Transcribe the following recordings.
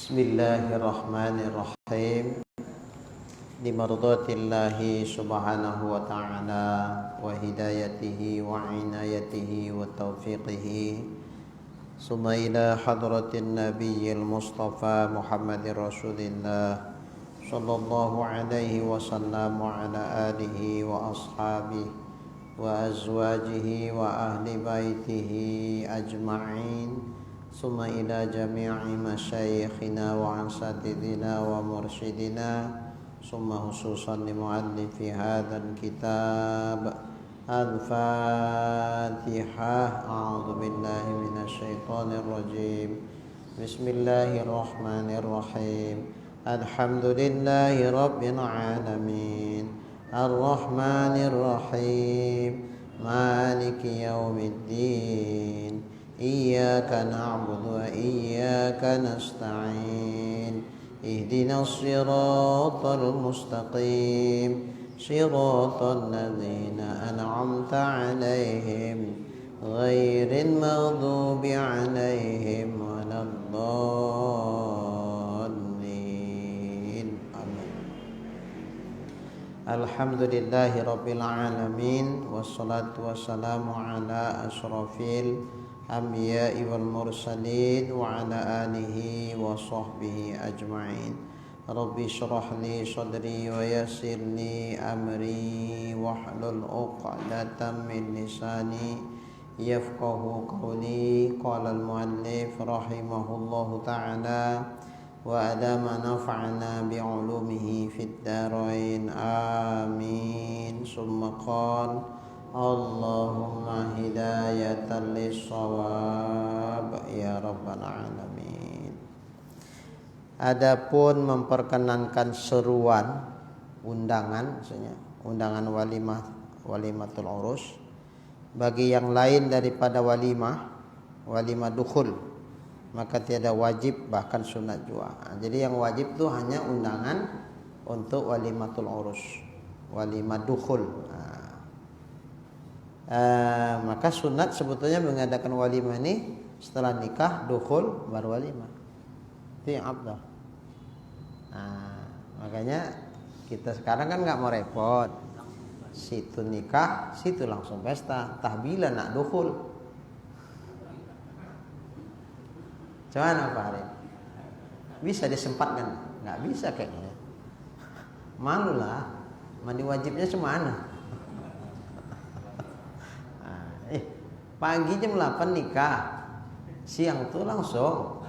Bismillahirrahmanirrahim. Limardatillahi subhanahu wa ta'ala wa hidayatihi wa inayatihi wa taufiqihi. Summa ila hadratin nabiyyil mustafa Muhammadir Rasulillah sallallahu alaihi wasallam wa ala alihi wa ashabihi wa azwajihi wa ahli baitihi ajma'in. Summa ila jami'i masyayikhina wa ansatidina wa mursyidina. Summa khususan li muallifi hadzal kitab. Al-Fatihah. A'udzu billahi minasy syaithanir rajim. Bismillahirrahmanirrahim. Alhamdulillahi rabbil alamin. Ar-Rahmanir Rahim. Maliki yaumiddin. Iyyaka na'budu wa iyyaka nasta'in. Ihdinas siratal mustaqim. Siratal ladzina an'amta 'alaihim ghairil maghdubi 'alaihim waladdallin. Amin. Alhamdulillahi rabbil alamin. Wassalatu wassalamu ala asyrafil anbiya'i wal mursalin wa ala alihi wa sahbihi ajma'in. Rabbi shrah li sadri wa yassir li amri wahlul 'uqdatam min lisani yafqahu qawli. Qala al-muallif rahimahullahu ta'ala wa adama nafa'na bi'ulumihi fid darain amin. Summa qala Allahumma hidayatan lis-shawab ya rabbal alamin. Adapun memperkenankan seruan undangan, maksudnya undangan walimatul urus bagi yang lain daripada walimah dukhul, maka tiada wajib bahkan sunat juga. Jadi yang wajib itu hanya undangan untuk walimatul urus, walimah dukhul. Maka sunat sebetulnya mengadakan walimah ini setelah nikah, dukhul, baru walimah. Itu yang afdal. Makanya kita sekarang kan nggak mau repot. Situ nikah, situ langsung pesta, tahbilan nak dukhul. Cuman apa hari? Bisa disempatkan? Nggak bisa kayaknya. Malu lah, mandi wajibnya semana? Pagi jam 8 nikah, siang tuh langsung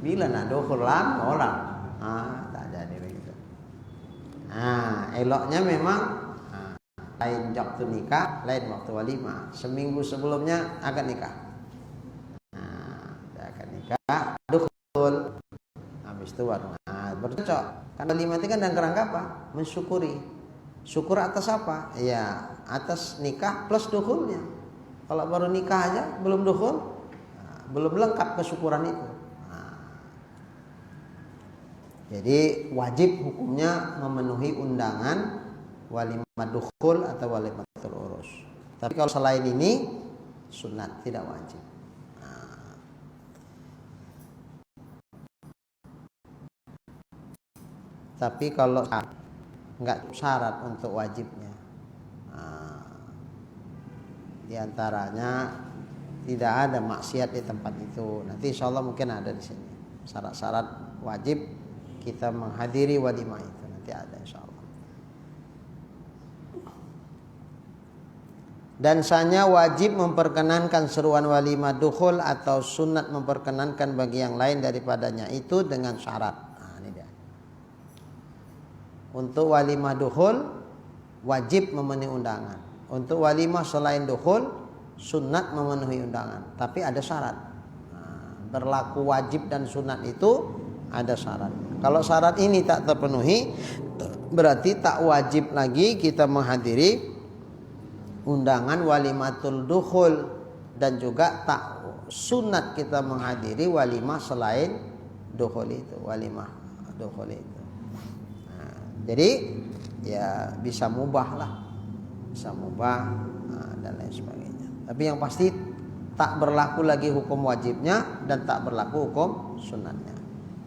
bila nak dukhul orang, tak jadi begitu. Eloknya memang lain waktu nikah, lain waktu walimah. Seminggu sebelumnya akan nikah, dukhul, habis itu baru bercocok. Karena walimah itu kan dalam kerangka apa? Mensyukuri. Syukur atas apa? Ya atas nikah plus dukhulnya. Kalau baru nikah aja belum dukhul, belum lengkap kesyukuran itu. Jadi wajib hukumnya memenuhi undangan walimah dukhul atau walimatul urus. Tapi kalau selain ini sunat, tidak wajib. Tapi kalau enggak syarat untuk wajibnya, di antaranya tidak ada maksiat di tempat itu. Nanti insya Allah mungkin ada di sini syarat-syarat wajib kita menghadiri walimah itu, nanti ada insya Allah. Dan sanya wajib memperkenankan seruan walimah dukhul atau sunat memperkenankan bagi yang lain daripadanya itu dengan syarat. Ini dia. Untuk walimah dukhul wajib memenuhi undangan. Untuk walimah selain dukhul sunat memenuhi undangan, tapi ada syarat. Berlaku wajib dan sunat itu ada syarat. Kalau syarat ini tak terpenuhi, berarti tak wajib lagi kita menghadiri undangan walimatul dukhul, dan juga tak sunat kita menghadiri walimah selain dukhul itu, walimah dukhul itu. Jadi ya bisa mubah lah. Bisa mubah dan lain sebagainya. Tapi yang pasti tak berlaku lagi hukum wajibnya dan tak berlaku hukum sunatnya.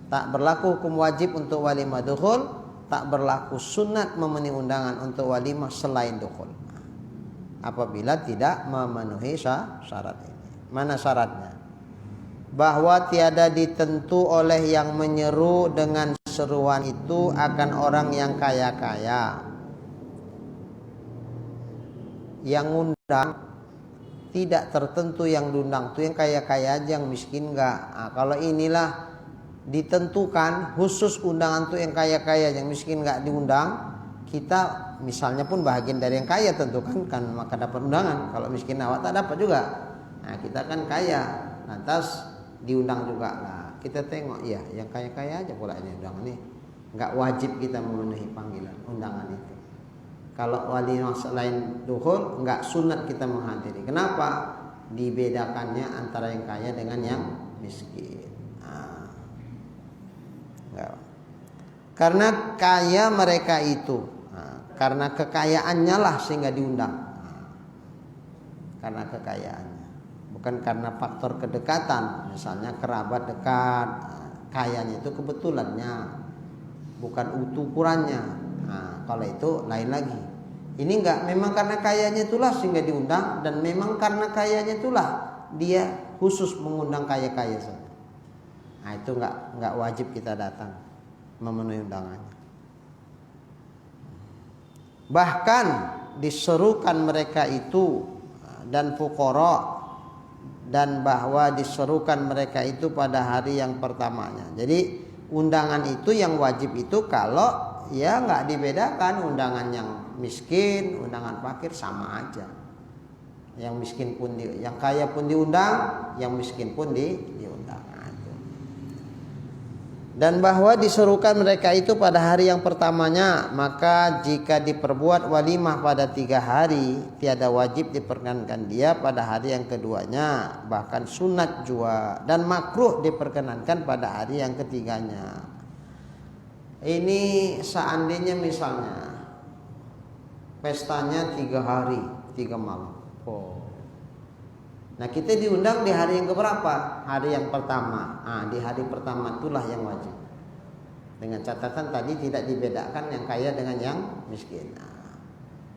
Tak berlaku hukum wajib untuk walimah dukhul, tak berlaku sunat memenuhi undangan untuk walimah selain dukhul. Apabila tidak memenuhi syarat ini. Mana syaratnya? Bahwa tiada ditentu oleh yang menyeru dengan seruan itu akan orang yang kaya-kaya. Yang undang tidak tertentu yang diundang itu yang kaya-kaya aja, yang miskin enggak. Nah, kalau inilah ditentukan khusus undangan tuh yang kaya-kaya, yang miskin enggak diundang, kita misalnya pun bahagian dari yang kaya tentukan kan maka dapat undangan. Kalau miskin awak tak dapat juga. Nah, kita kan kaya, lantas diundang juga. Nah, kita tengok ya yang kaya-kaya aja pula ini undangan nih. Enggak wajib kita memenuhi panggilan undangan itu. Kalau walimah selain dukhul enggak sunat kita menghadiri. Kenapa? Dibedakannya antara yang kaya dengan yang miskin. Karena kaya mereka itu, karena kekayaannya lah sehingga diundang. Karena kekayaannya, bukan karena faktor kedekatan. Misalnya kerabat dekat, kayanya itu kebetulannya, bukan ukurannya. Nah, kalau itu lain lagi. Ini enggak, memang karena kayanya itulah sehingga diundang, dan memang karena kayanya itulah dia khusus mengundang kaya-kaya saja. Nah, itu enggak wajib kita datang memenuhi undangannya. Bahkan diserukan mereka itu dan fuqara, dan bahwa diserukan mereka itu pada hari yang pertamanya. Jadi undangan itu yang wajib itu kalau ya nggak dibedakan, undangan yang miskin, undangan fakir sama aja. Yang miskin pun yang kaya pun diundang, yang miskin pun diundang. Dan bahwa diserukan mereka itu pada hari yang pertamanya, maka jika diperbuat walimah pada 3 hari, tiada wajib diperkenankan dia pada hari yang keduanya, bahkan sunat jua, dan makruh diperkenankan pada hari yang ketiganya. Ini seandainya misalnya pestanya 3 hari 3 malam. Nah, kita diundang di hari yang keberapa? Hari yang pertama. Nah, di hari pertama itulah yang wajib. Dengan catatan tadi tidak dibedakan yang kaya dengan yang miskin. Nah,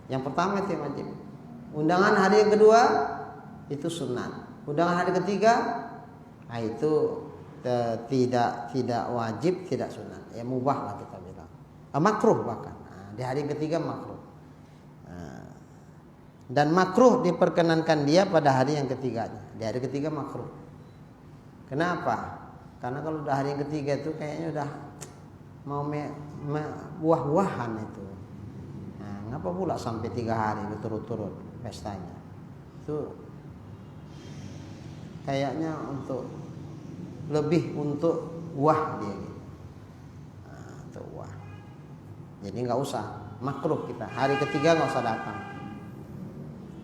yang pertama itu yang wajib. Undangan hari yang kedua itu sunat. Undangan hari ketiga, nah itu tidak wajib, tidak sunat. Ya mubah lah kita bilang. Makruh bahkan. Nah, di hari yang ketiga makruh. Dan makruh diperkenankan dia pada hari yang ketiganya. Di hari ketiga makruh. Kenapa? Karena kalau udah hari yang ketiga itu kayaknya udah mau buah-buahan itu. Nah, ngapa pula sampai 3 hari berturut-turut pestanya? Itu kayaknya lebih untuk wah dia gitu. Nah, untuk wah. Jadi nggak usah, makruh kita. Hari ketiga nggak usah datang.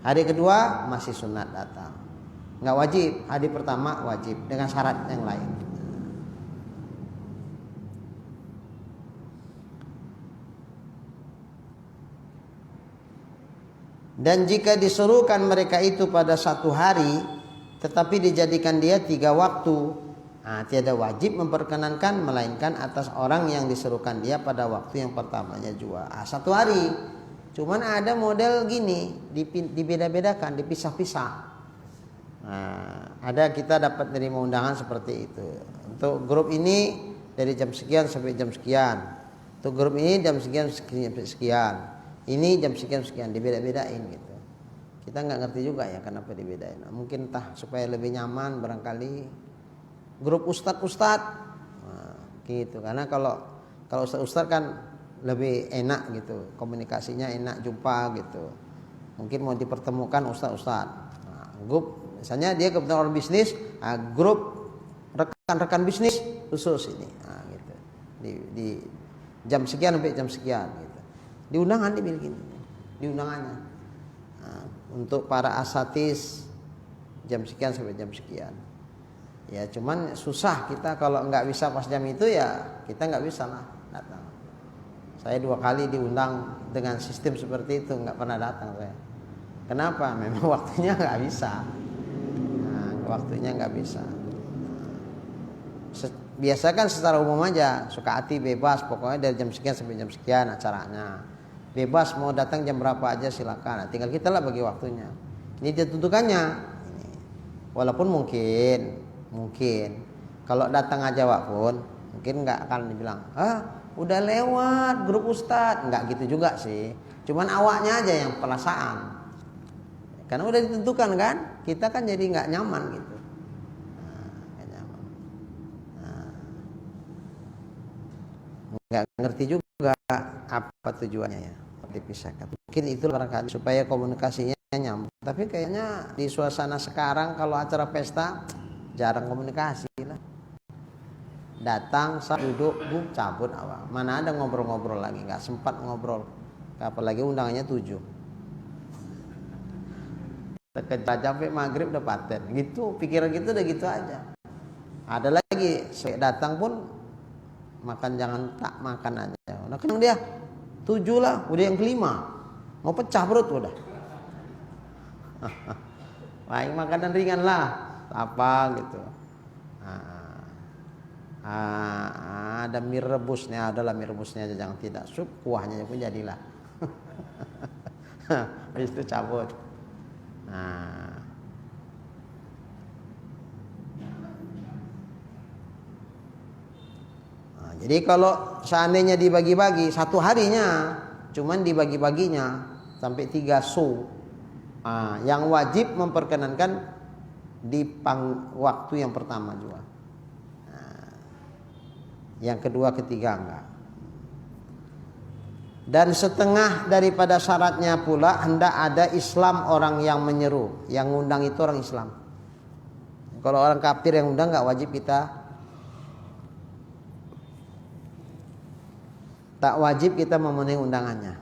Hari kedua masih sunat datang. Nggak wajib. Hari pertama wajib dengan syarat yang lain. Dan jika disuruhkan mereka itu pada 1 hari, tetapi dijadikan dia 3 waktu, nah, tiada wajib memperkenankan melainkan atas orang yang disuruhkan dia pada waktu yang pertamanya juga. 1 hari. Cuman ada model gini, dibeda-bedakan, dipisah-pisah. Nah, ada kita dapat nerima undangan seperti itu. Untuk grup ini dari jam sekian sampai jam sekian. Untuk grup ini jam sekian sampai sekian. Ini jam sekian dibeda-bedain gitu. Kita nggak ngerti juga ya kenapa dibedain. Mungkin entah supaya lebih nyaman barangkali. Grup ustadz, nah, gitu. Karena kalau ustadz kan lebih enak gitu, komunikasinya enak, jumpa gitu. Mungkin mau dipertemukan ustadz. Nah, grup misalnya dia kebetulan orang bisnis, nah, grup rekan-rekan bisnis khusus ini, nah, gitu. Di jam sekian sampai jam sekian gitu. Di undangan dibikin, di undangannya. Nah, untuk para asatis jam sekian sampai jam sekian. Ya cuman susah kita kalau nggak bisa pas jam itu ya kita nggak bisa lah datang. Saya 2 kali diundang dengan sistem seperti itu, nggak pernah datang saya. Kenapa? Memang waktunya nggak bisa. Nah, waktunya nggak bisa. biasakan secara umum aja, suka hati bebas, pokoknya dari jam sekian sampai jam sekian acaranya. Bebas mau datang jam berapa aja silakan. Nah, tinggal kita lah bagi waktunya. Ini ditentukannya. Walaupun mungkin kalau datang aja Wak pun mungkin nggak akan dibilang, udah lewat grup ustadz, nggak gitu juga sih. Cuman awaknya aja yang perasaan. Karena udah ditentukan kan, kita kan jadi nggak nyaman gitu. Nggak ngerti juga apa tujuannya ya dipisahkan. Mungkin itu barangkali supaya komunikasinya nyambung. Tapi kayaknya di suasana sekarang kalau acara pesta jarang komunikasi lah. Datang, duduk, cabut awal. Mana ada ngobrol-ngobrol lagi, nggak sempat ngobrol. Apalagi undangannya 7. Terkejar sampai maghrib udah paten. Gitu, pikiran gitu udah gitu aja. Ada lagi, saya datang pun makan jangan tak makan aja. Udah kenyang dia. 7 lah, udah yang kelima. Mau pecah perut udah. Baik makanan ringan lah, apa gitu. Ada mie rebusnya, adalah mie rebusnya aja jangan tidak sup, kuahnya pun jadilah. Habis itu cabut. Jadi kalau seandainya dibagi-bagi satu harinya, cuman dibagi-baginya sampai 3 su. Yang wajib memperkenankan di waktu yang pertama juga. Yang kedua, ketiga enggak. Dan setengah daripada syaratnya pula hendak ada Islam orang yang menyeru, yang ngundang itu orang Islam. Kalau orang kafir yang undang enggak wajib tak wajib kita memenuhi undangannya.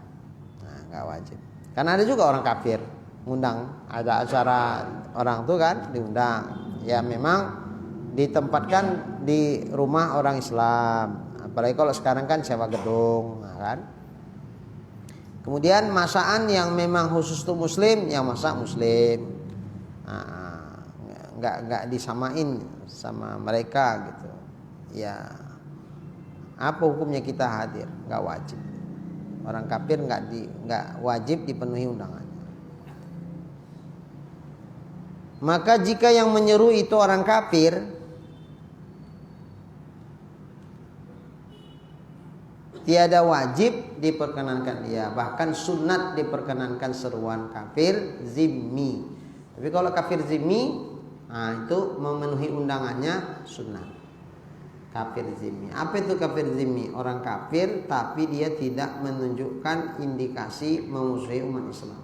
Enggak wajib. Karena ada juga orang kafir ngundang, ada acara orang tuh kan diundang. Ya memang ditempatkan di rumah orang Islam. Apalagi kalau sekarang kan sewa gedung, kan. Kemudian masakan yang memang khusus untuk muslim, yang masak muslim. Enggak disamain sama mereka gitu. Ya. Apa hukumnya kita hadir? Enggak wajib. Orang kafir enggak wajib dipenuhi undangannya. Maka jika yang menyeru itu orang kafir, tiada wajib diperkenankan dia, bahkan sunat diperkenankan seruan kafir zimmi. Tapi kalau kafir zimmi, itu memenuhi undangannya sunat. Kafir zimmi. Apa itu kafir zimmi? Orang kafir tapi dia tidak menunjukkan indikasi memusuhi umat Islam.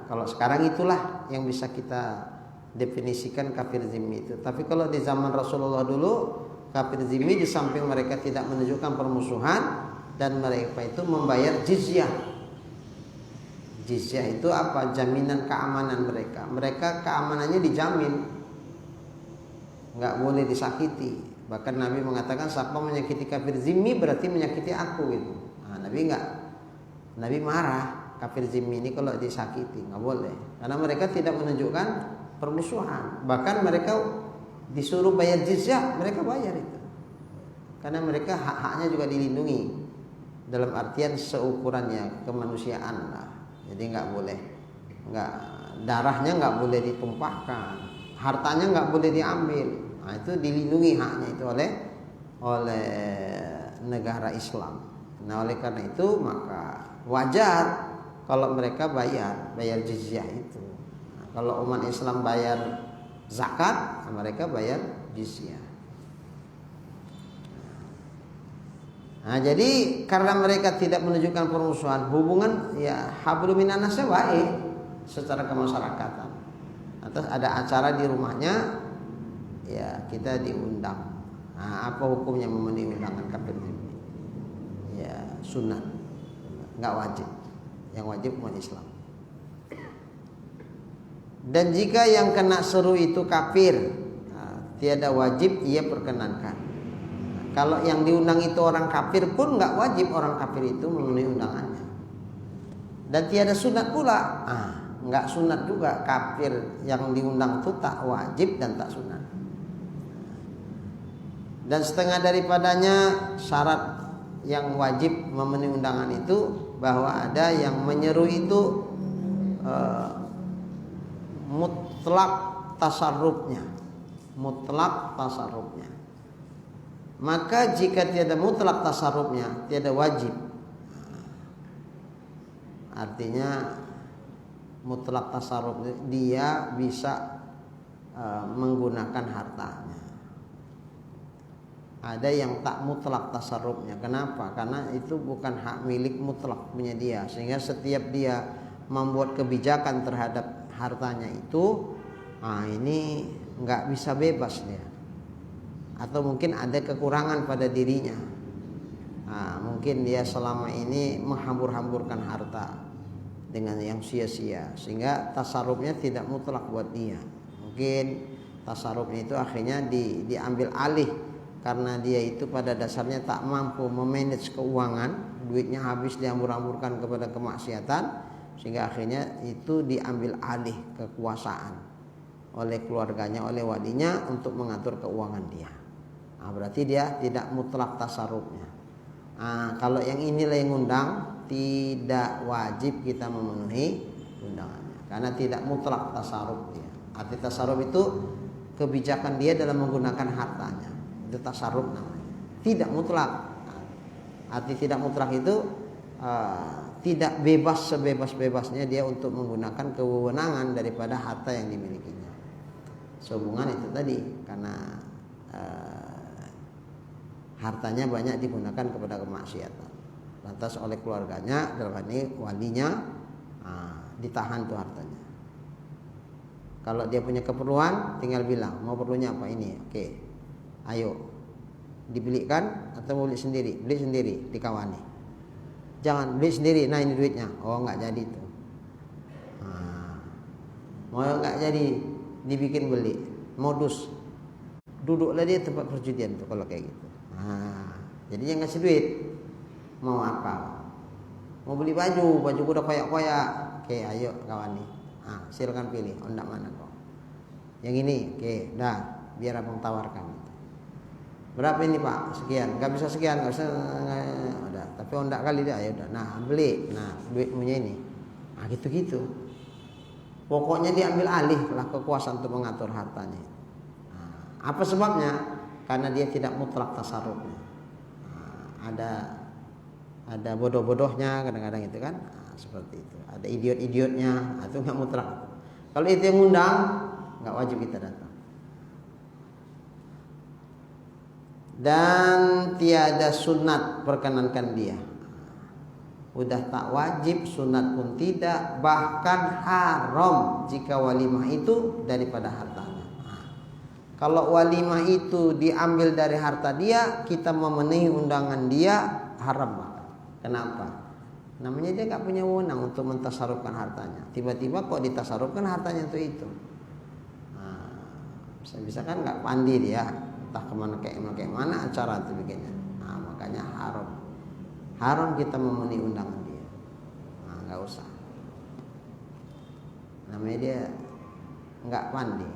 Kalau sekarang itulah yang bisa kita definisikan kafir zimmi itu. Tapi kalau di zaman Rasulullah dulu, kafir zimmi di samping mereka tidak menunjukkan permusuhan dan mereka itu membayar jizyah. Jizyah itu apa? Jaminan keamanan mereka. Mereka keamanannya dijamin, nggak boleh disakiti. Bahkan Nabi mengatakan siapa menyakiti kafir zimmi berarti menyakiti aku gitu. Nabi marah. Kafir zimmi ini kalau disakiti nggak boleh, karena mereka tidak menunjukkan permusuhan. Bahkan mereka disuruh bayar jizyah, mereka bayar itu, karena mereka hak-haknya juga dilindungi dalam artian seukurannya kemanusiaan lah. Jadi nggak boleh, darahnya nggak boleh ditumpahkan, hartanya nggak boleh diambil. Itu dilindungi haknya itu oleh negara Islam. Nah oleh karena itu maka wajar kalau mereka bayar jizyah itu. Kalau umat Islam bayar zakat, mereka bayar jizyah. Jadi karena mereka tidak menunjukkan permusuhan, hubungan ya hablum minannasnya baik secara kemasyarakatan. Atas ada acara di rumahnya, ya kita diundang. Apa hukumnya memenuhi undangan kafir ini? Ya sunat, nggak wajib. Yang wajib umat Islam. Dan jika yang kena seru itu kafir, tiada wajib ia perkenankan. Kalau yang diundang itu orang kafir pun nggak wajib orang kafir itu memenuhi undangannya. Dan tiada sunat pula, nggak sunat juga kafir yang diundang itu tak wajib dan tak sunat. Dan setengah daripadanya syarat yang wajib memenuhi undangan itu bahwa ada yang menyeru itu mutlak tasarrufnya. Mutlak tasarrufnya. Maka jika tiada mutlak tasarrufnya, tiada wajib. Artinya mutlak tasarruf dia bisa menggunakan hartanya. Ada yang tak mutlak tasarrufnya. Kenapa? Karena itu bukan hak milik mutlak punya dia. Sehingga setiap dia membuat kebijakan terhadap hartanya itu, ini nggak bisa bebas dia. Atau mungkin ada kekurangan pada dirinya. Mungkin dia selama ini menghambur-hamburkan harta dengan yang sia-sia, sehingga tasarrufnya tidak mutlak buat dia. Mungkin tasarrufnya itu akhirnya diambil alih karena dia itu pada dasarnya tak mampu memanage keuangan, duitnya habis dihambur-hamburkan kepada kemaksiatan, sehingga akhirnya itu diambil alih kekuasaan oleh keluarganya, oleh walinya untuk mengatur keuangan dia. Berarti dia tidak mutlak tasarrufnya. Kalau yang inilah yang undang, tidak wajib kita memenuhi undangannya karena tidak mutlak tasarruf dia. Arti tasarruf itu kebijakan dia dalam menggunakan hartanya. Itu tasarruf namanya. Tidak mutlak. Arti tidak mutlak itu tidak bebas sebebas-bebasnya dia untuk menggunakan kewenangan daripada harta yang dimilikinya. Sehubungan itu tadi karena hartanya banyak digunakan kepada kemaksiatan. Lantas oleh keluarganya, dalam hal ini walinya, ditahan tuh hartanya. Kalau dia punya keperluan, tinggal bilang mau perlunya apa ini, oke, ayo dibelikan atau mau beli sendiri, dikawani. Jangan beli sendiri, nah ini duitnya, oh nggak jadi tuh. Mau nggak jadi dibikin beli, modus, duduklah dia tempat perjudian tuh kalau kayak gitu. Jadinya ngasih duit. Mau apa? Mau beli baju udah koyak-koyak. Oke, ayo kawan nih. Silakan pilih. Ondak mana kok? Yang ini, oke, dah. Biar abang tawarkan. Berapa ini Pak? Sekian. Gak bisa sekian, gak bisa. Udah. Tapi ondak kali dia. Ayo udah. Nah beli. Nah duit punya ini. Gitu-gitu. Pokoknya diambil alih lah kekuasaan untuk mengatur hartanya. Apa sebabnya? Karena dia tidak mutlak tasarrufnya. Ada bodoh-bodohnya kadang-kadang itu kan, seperti itu. Ada idiot-idiotnya, itu nggak mutlak. Kalau itu yang undang, nggak wajib kita datang. Dan tiada sunat perkenankan dia. Udah tak wajib, sunat pun tidak, bahkan haram jika walimah itu daripada hartanya. Kalau walimah itu diambil dari harta dia, kita memenuhi undangan dia, haram banget. Kenapa? Namanya dia gak punya wewenang untuk mentasarrufkan hartanya. Tiba-tiba kok ditasarrufkan hartanya untuk itu. Bisa-bisa kan gak pandi dia, entah kemana kayak mana acara itu bikinnya. Makanya haram. Haram kita memenuhi undangan dia. Gak usah. Namanya dia gak pandi,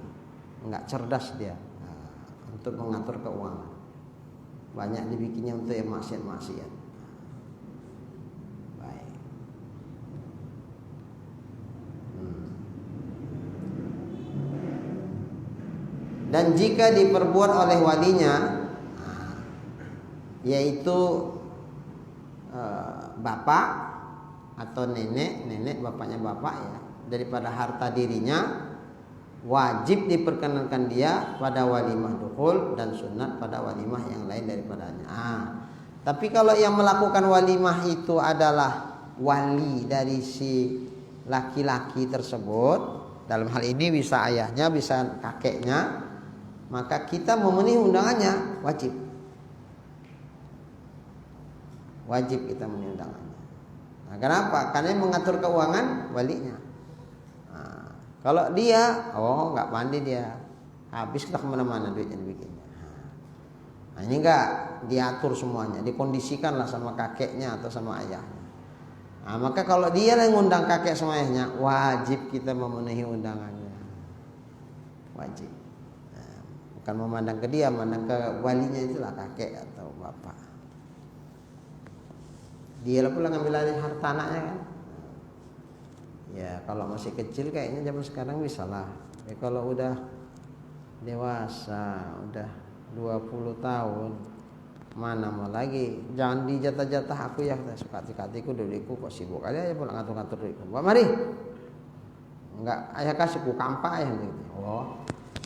nggak cerdas dia untuk mengatur keuangan. Banyak dibikinnya untuk yang maksiat-maksiat. Baik. Dan jika diperbuat oleh walinya, yaitu bapak atau nenek bapaknya bapak ya, daripada harta dirinya, wajib diperkenankan dia pada walimah dukhul dan sunat pada walimah yang lain daripadanya. Tapi kalau yang melakukan walimah itu adalah wali dari si laki-laki tersebut, dalam hal ini bisa ayahnya, bisa kakeknya, maka kita memenuhi undangannya, wajib. Wajib kita memenuhi undangannya. Kenapa? Karena yang mengatur keuangan walinya. Kalau dia, nggak pandai dia, habis kita kemana-mana duitnya dibikinnya. Ini nggak diatur semuanya, dikondisikanlah sama kakeknya atau sama ayahnya. Maka kalau dia yang ngundang kakek sama ayahnya, wajib kita memenuhi undangannya, wajib. Bukan memandang ke dia, memandang ke walinya, itulah kakek atau bapak. Dia lah pula ngambil alih harta anaknya kan. Ya kalau masih kecil kayaknya zaman sekarang bisa lah. Ya, kalau udah dewasa, udah 20 tahun, mana mau lagi. Jangan dijatah-jatah aku ya, suka hatiku duitku kok sibuk aja pulang ngatur-ngatur duitku. Pak mari. Enggak, ayah kasih ku kampak ya gitu. Oh,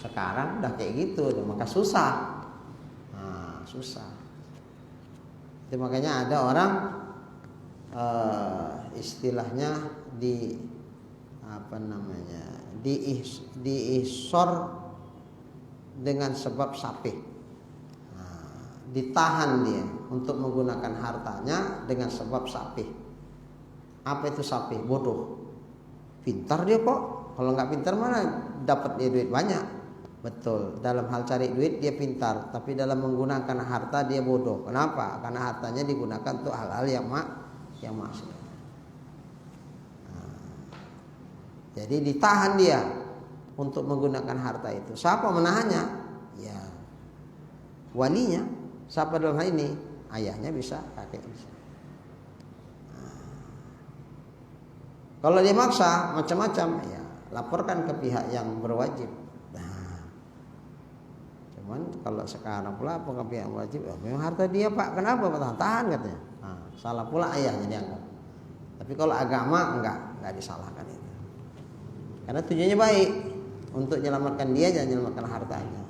sekarang udah kayak gitu, maka susah. Nah, susah. Itu makanya ada orang istilahnya diisor dengan sebab sapih. Nah, ditahan dia untuk menggunakan hartanya dengan sebab sapih. Apa itu sapih? Bodoh. Pintar dia kok. Kalau nggak pintar mana dapat dia duit banyak. Betul. Dalam hal cari duit dia pintar, tapi dalam menggunakan harta dia bodoh. Kenapa? Karena hartanya digunakan untuk hal-hal yang maksiat. Jadi ditahan dia untuk menggunakan harta itu. Siapa menahannya? Ya walinya. Siapa dalam hal ini? Ayahnya bisa, kakek bisa. Kalau dia maksa macam-macam, ya laporkan ke pihak yang berwajib. Nah, cuman kalau sekarang pula ke pihak yang berwajib, memang harta dia pak, kenapa pak tahan katanya. Nah, salah pula ayahnya dianggap. Tapi kalau agama enggak disalahkan itu. Karena tujuannya baik untuk menyelamatkan dia, jangan menyelamatkan hartanya.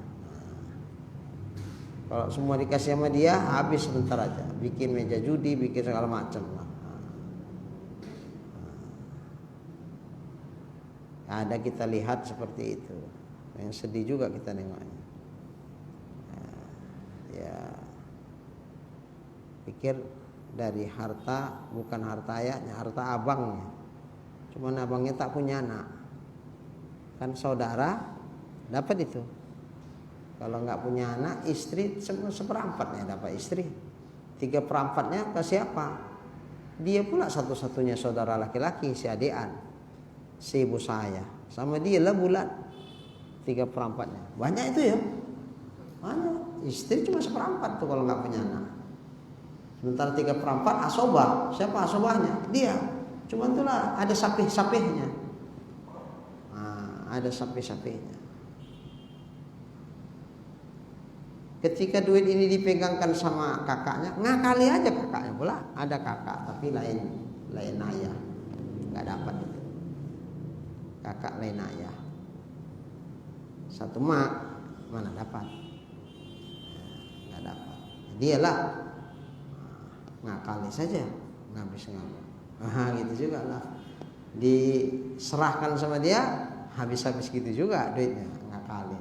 Kalau semua dikasih sama dia, habis sebentar aja. Bikin meja judi, bikin segala macam. Ada kita lihat seperti itu. Yang sedih juga kita nengoknya. Ya, pikir dari harta bukan harta ayahnya, harta abangnya. Cuman abangnya tak punya anak. Kan saudara dapat itu. Kalau nggak punya anak, istri seperempatnya dapat istri. 3/4-nya ke siapa? Dia pula satu-satunya saudara laki-laki, si adean. Si ibu saya sama dia lah bulat 3/4-nya. Banyak itu ya. Banyak. Istri cuma 1/4 tuh kalau nggak punya anak. Sementara 3/4 asobah. Siapa asobahnya? Dia. Cuma itulah ada sapih-sapihnya. Nah, ada sapih-sapihnya. Ketika duit ini dipegangkan sama kakaknya, ngakali aja kakaknya pula. Ada kakak tapi lain ayah. Nggak dapat itu. Kakak lain ayah. Satu mak, mana dapat? Nggak dapat. Dialah ngakali saja, ngabis-ngabis. Gitu juga lah. Diserahkan sama dia, habis-habis gitu juga duitnya, ngakali.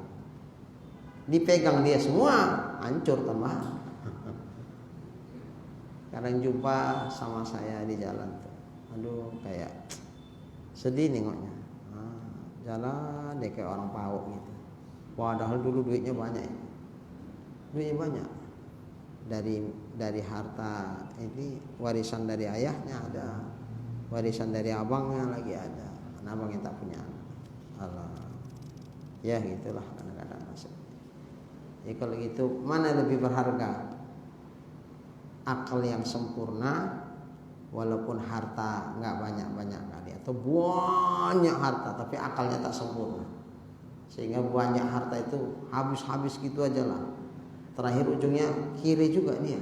Dipegang dia semua, hancur tambah. Kadang jumpa sama saya di jalan tuh, aduh kayak sedih nengoknya. Jalan dia kayak orang PAUD gitu. Padahal dulu duitnya banyak. Duitnya banyak. Dari harta ini warisan dari ayahnya ada, warisan dari abangnya lagi ada. Abangnya tak punya anak. Allah. Ya gitulah kadang-kadang nasibnya. Jadi kalau gitu mana lebih berharga? Akal yang sempurna walaupun harta nggak banyak-banyak kali, atau banyak harta tapi akalnya tak sempurna sehingga banyak harta itu habis gitu aja lah, terakhir ujungnya kiri juga dia,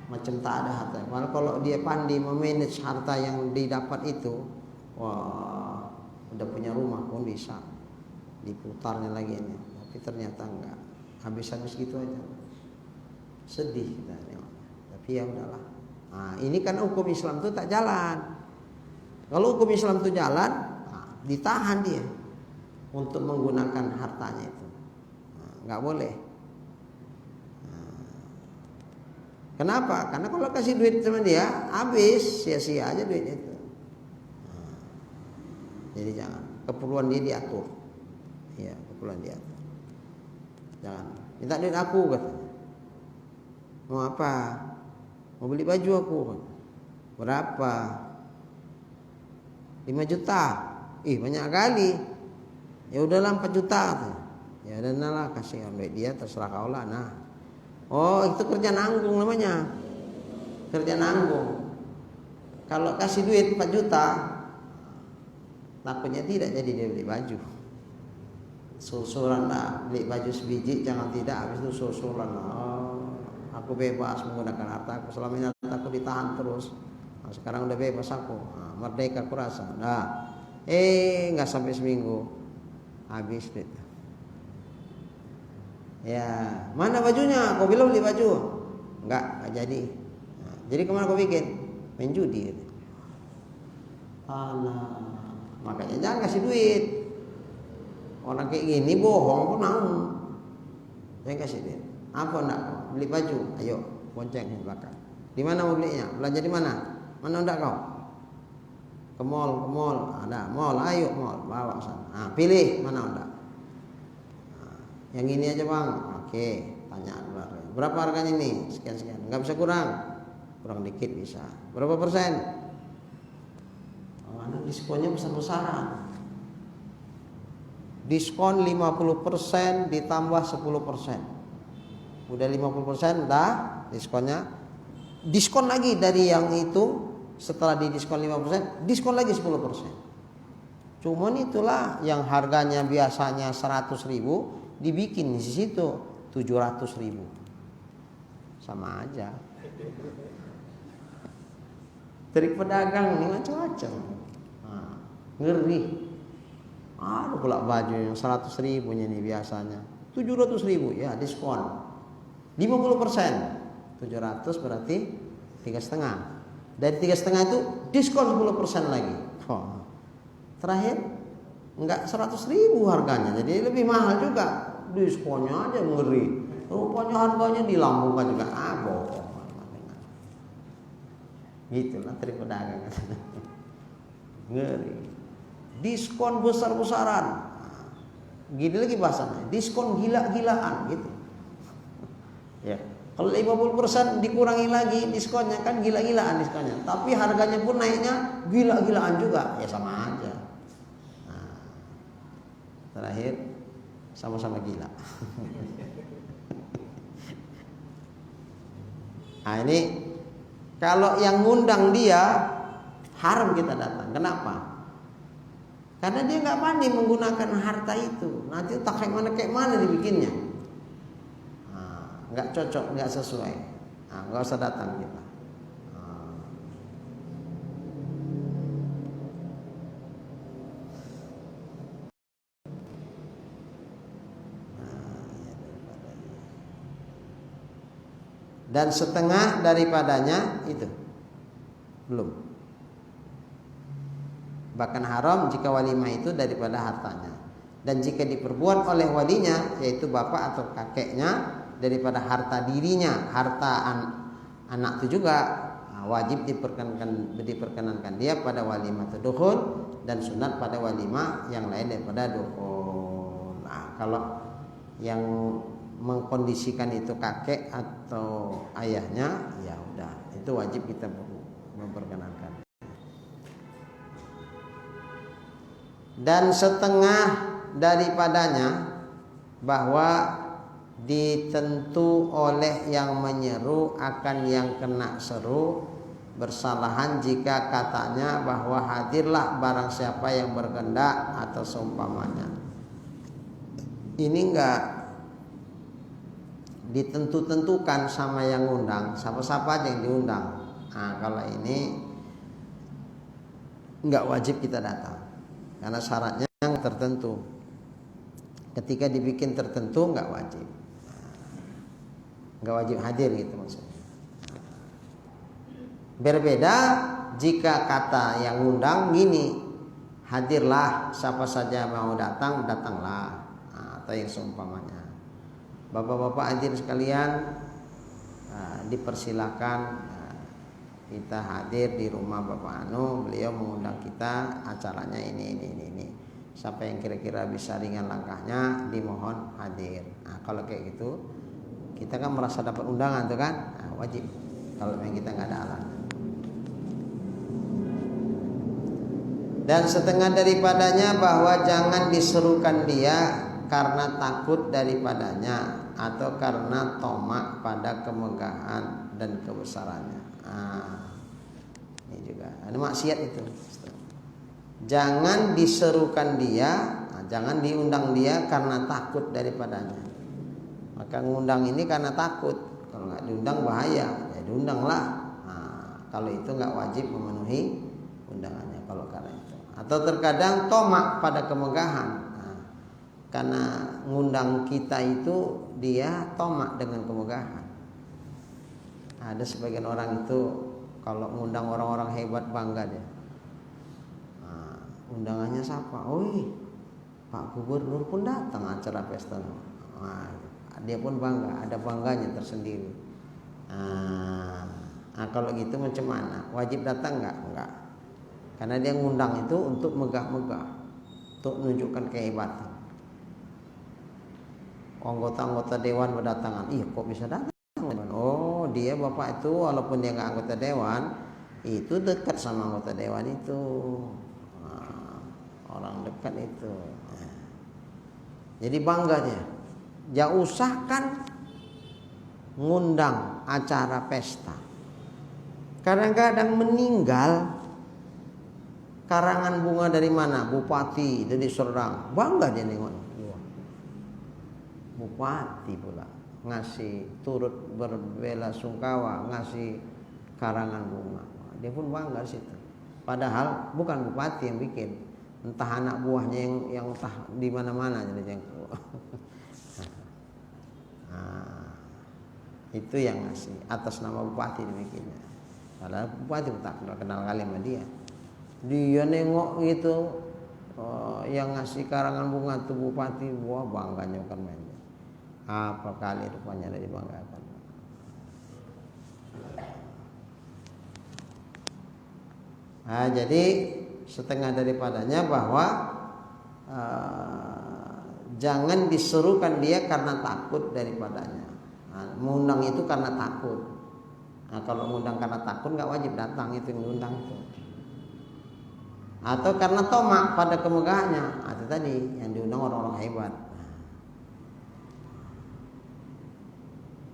macam tak ada harta. Malah kalau dia pandai memanage harta yang didapat itu, wah udah punya rumah pun bisa diputarnya lagi ini, tapi ternyata enggak, habis gitu aja, sedih kita nengok. Tapi ya udahlah. Nah, ini kan hukum Islam itu tak jalan. Kalau hukum Islam itu jalan, ditahan dia untuk menggunakan hartanya itu. Nggak boleh. Kenapa? Karena kalau kasih duit sama dia, habis sia-sia aja duitnya itu. Jadi jangan. Keperluan dia diatur. Iya, keperluan diatur. Jangan. Minta duit aku katanya. Mau apa? Mau beli baju aku. Berapa? 5 juta. Banyak kali. Ya udahlah 4 juta. Ya dan lah kasih duit dia, terserah kau lah. Nah, oh itu kerja nanggung namanya, kerja nanggung. Kalau kasih duit 4 juta, takutnya tidak jadi dia beli baju. Susulan lah, beli baju sebiji, jangan tidak habis itu susulan. Oh, aku bebas menggunakan hartaku, selama ini hartaku ditahan terus. Nah, sekarang udah bebas aku, nah, merdeka aku rasa. Nah, nggak sampai seminggu habis duit. Ya, mana bajunya? Kau bilang beli baju? Enggak jadi. Nah, jadi kemana kau bikin? Main judi. Alah, makanya jangan kasih duit. Orang kayak gini bohong pun mau. Jangan kasih duit. Apa enggak kau? Beli baju? Ayo, bonceng di belakang. Di mana mau belinya? Belanja di mana? Mana enggak kau? Ke mall. Ada mall, ayo mall, bawa sana. Nah, pilih mana enggak? Yang ini aja bang, oke, tanya berapa harganya ini, sekian, nggak bisa kurang dikit bisa, berapa persen? Oh, ada diskonnya besar-besaran, diskon 50% ditambah 10%, udah 50% dah diskonnya, diskon lagi dari yang itu, setelah didiskon 5%, diskon lagi 10%. Cuman itulah yang harganya biasanya 100.000 dibikin di situ 700.000, sama aja. Trik pedagang ini macam-macam. Nah, ngeri. Ada pula baju yang 100.000 nih biasanya 700.000 ya diskon 50%, 700 berarti 3,5. Dari 3,5 itu diskon 10% lagi. Oh. Terakhir enggak 100.000 harganya, jadi lebih mahal juga. Diskonnya aja ngeri. Rupanya harganya dilambungkan juga. Bohong. Gitulah trik pedagang. Ngeri. Diskon besar-besaran. Gini lagi bahasanya. Diskon gila-gilaan gitu. Ya. Kalau 50% dikurangi lagi diskonnya kan gila-gilaan diskonnya. Tapi harganya pun naiknya gila-gilaan juga. Ya sama aja. Nah, terakhir sama-sama gila. Nah ini kalau yang ngundang dia haram kita datang. Kenapa? Karena dia nggak pandai menggunakan harta itu. Nanti tak kayak mana dibikinnya. Nah, nggak cocok, nggak sesuai. Nah, nggak usah datang kita. Dan setengah daripadanya itu belum. Bahkan haram jika walimah itu daripada hartanya. Dan jika diperbuat oleh walinya, yaitu bapak atau kakeknya, daripada harta dirinya, harta anak itu juga wajib diperkenankan dia pada walimah dukhul dan sunat pada walimah yang lain daripada dukhul. Nah, kalau yang mengkondisikan itu kakek atau ayahnya, ya udah itu wajib kita memperkenankan. Dan setengah daripadanya bahwa ditentu oleh yang menyeru akan yang kena seru bersalahan jika katanya bahwa hadirlah barang siapa yang berkehendak atau seumpamanya. Ini enggak ditentu-tentukan sama yang ngundang, siapa-siapa aja yang diundang. Nah, kalau ini enggak wajib kita datang karena syaratnya yang tertentu. Ketika dibikin tertentu enggak wajib hadir gitu maksudnya. Berbeda jika kata yang ngundang gini, hadirlah siapa saja mau datang, datanglah, atau yang seumpamanya. Bapak-bapak hadir sekalian, dipersilakan kita hadir di rumah Bapak Anu, beliau mengundang kita, acaranya ini. Siapa yang kira-kira bisa ringan langkahnya dimohon hadir. Nah, kalau kayak gitu kita kan merasa dapat undangan tuh kan, nah, wajib. Kalau yang kita nggak ada halangan. Dan setengah daripadanya bahwa jangan diserukan dia karena takut daripadanya atau karena tomak pada kemegahan dan kebesarannya. Ini juga ada maksiat itu. Jangan diserukan dia, jangan diundang dia karena takut daripadanya. Maka ngundang ini karena takut. Kalau nggak diundang bahaya, ya diundanglah. Kalau itu nggak wajib memenuhi undangannya kalau karena itu. Atau terkadang tomak pada kemegahan. Karena ngundang kita itu dia tomak dengan kemegahan. Ada sebagian orang itu kalau ngundang orang-orang hebat bangga dia. Undangannya siapa? Pak Gubernur pun datang acara pesta. Dia pun bangga, ada bangganya tersendiri. Kalau gitu macam mana? Wajib datang enggak? Enggak. Karena dia ngundang itu untuk megah-megah, untuk menunjukkan kehebatan. Anggota-anggota dewan berdatangan. Kok bisa datang? Oh, dia bapak itu walaupun dia nggak anggota dewan, itu dekat sama anggota dewan itu. Orang dekat itu. Jadi bangga dia. Jangan usahkan ngundang acara pesta. Kadang-kadang meninggal karangan bunga dari mana? Bupati dari Serdang. Bangga dia nengok. Bupati pula ngasih turut berbela sungkawa, ngasih karangan bunga. Dia pun bangga situ. Padahal bukan bupati yang bikin, entah anak buahnya yang entah di mana-mana jadi yang itu yang ngasih atas nama bupati dibikinnya. Padahal bupati tak kenal kali sama dia. Dia nengok gitu, yang ngasih karangan bunga tuh bupati, wah bangganya bukan main. Apa kali rupanya dari dibanggakan. Jadi setengah daripadanya bahwa jangan diserukan dia karena takut daripadanya. Mengundang itu karena takut. Kalau mengundang karena takut nggak wajib datang itu yang diundang itu. Atau karena tomak pada kemegahannya. Itu tadi yang diundang orang-orang hebat.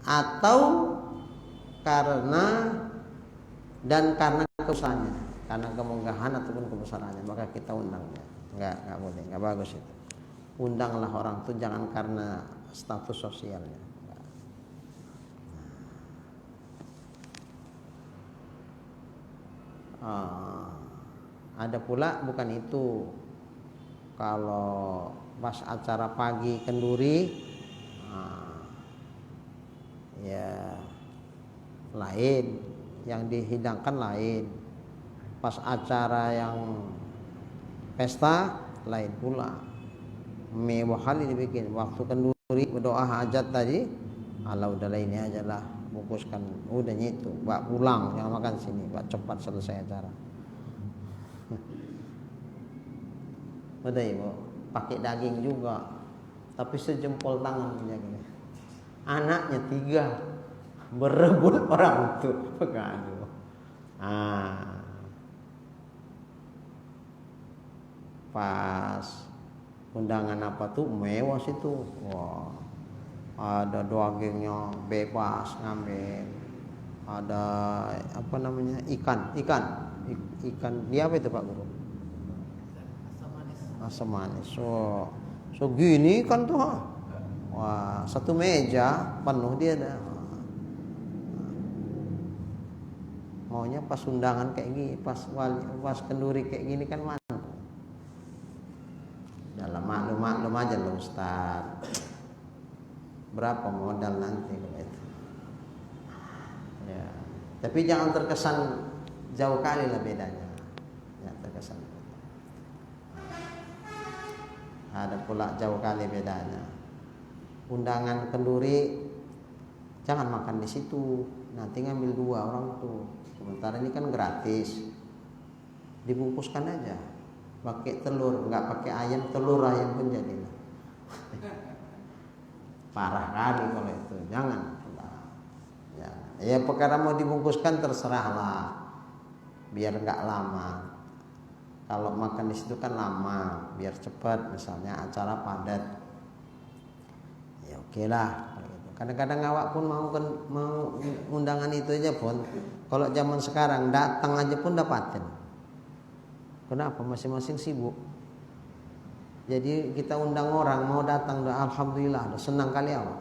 Atau karena kebesarannya, karena kemegahan ataupun kebesarannya, maka kita undangnya. Enggak boleh, enggak bagus itu. Undanglah orang itu jangan karena status sosialnya. Ada pula bukan itu. Kalau pas acara pagi kenduri, ya lain, yang dihidangkan lain. Pas acara yang pesta lain pula, mewah kali dibikin. Waktu kenduri berdoa hajat tadi, udahlah ini aja lah, bungkuskan udahnya itu, bawa pulang, jangan makan sini, bawa cepat selesai acara. Udah ibu, pakai daging juga, tapi sejempol tangan punya gini. Anaknya 3 berebut orang itu. Aduh. Pas undangan apa tuh mewah situ. Wah, ada dagingnya bebas ngambil. Ada apa namanya ikan dia apa itu Pak Guru? Asam manis. So gini kan tuh. Wah, satu meja penuh dia ada. Maunya pas undangan kayak gini, pas kenduri kayak gini kan mantap. Dalam maklum aja loh Ustaz. Berapa modal nanti kalau itu? Ya. Tapi jangan terkesan jauh kali lah bedanya. Ya, terkesan. Ada pula jauh kali bedanya. Undangan kenduri jangan makan di situ, nanti ngambil 2 orang tuh. Sementara ini kan gratis, dibungkuskan aja pakai telur, nggak pakai ayam, telur ayam pun jadi. Parah kali kalau itu, jangan. Ya perkara mau dibungkuskan terserahlah, biar nggak lama. Kalau makan di situ kan lama, biar cepat. Misalnya acara padat, Ya oke lah. Kadang-kadang awak pun mau undangan itu aja pun, kalau zaman sekarang datang aja pun dapatin. Kenapa? Masing-masing sibuk. Jadi kita undang orang mau datang, alhamdulillah, udah senang kali awak.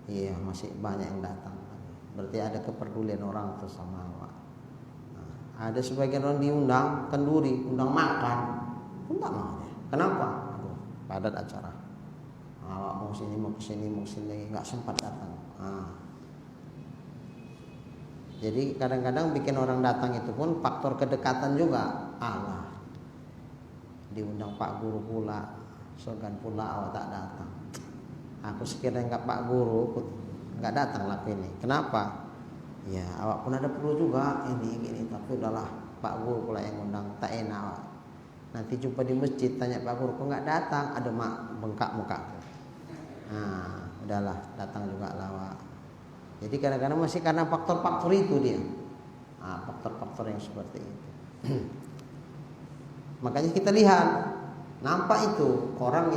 Iya, masih banyak yang datang. Berarti ada kepedulian orang tuh sama awak. Nah, ada sebagian orang diundang kenduri, undang makan, pun tak mau dia. Kenapa? Aduh, padat acara. Awak mau sini, mau kesini, nggak sempat datang. Jadi kadang-kadang bikin orang datang itu pun faktor kedekatan juga. Allah, diundang Pak Guru pula, segan pula awak tak datang. Aku sekiranya nggak Pak Guru, nggak datang lah ini. Kenapa? Ya awak pun ada perlu juga ini, tapi udahlah Pak Guru pula yang undang, tak enak awak. Nanti jumpa di masjid tanya Pak Guru kok nggak datang, ada mak bengkak mukaku. Nah, udahlah datang juga lawak. Jadi kadang-kadang masih karena faktor-faktor itu dia. Faktor-faktor yang seperti itu. Makanya kita lihat, nampak itu orang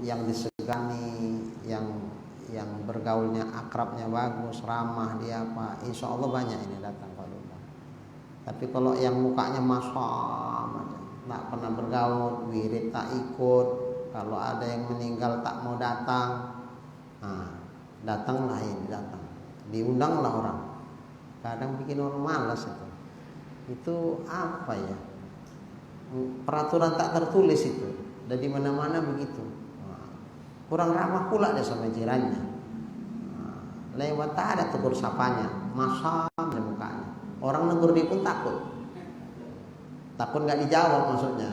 yang disegani, yang bergaulnya akrabnya bagus, ramah dia apa, insya Allah banyak ini datang kalau. Tapi kalau yang mukanya masam aja, nggak pernah bergaul, wirid tak ikut, kalau ada yang meninggal tak mau datang, datanglah ini datang, diundanglah orang. Kadang bikin orang malas itu. Itu apa ya? Peraturan tak tertulis itu, dan di mana-mana begitu. Kurang ramah pula dia sama jirannya. Lewat tak ada tegur sapanya, masam di mukanya. Orang negur dia pun takut nggak dijawab maksudnya.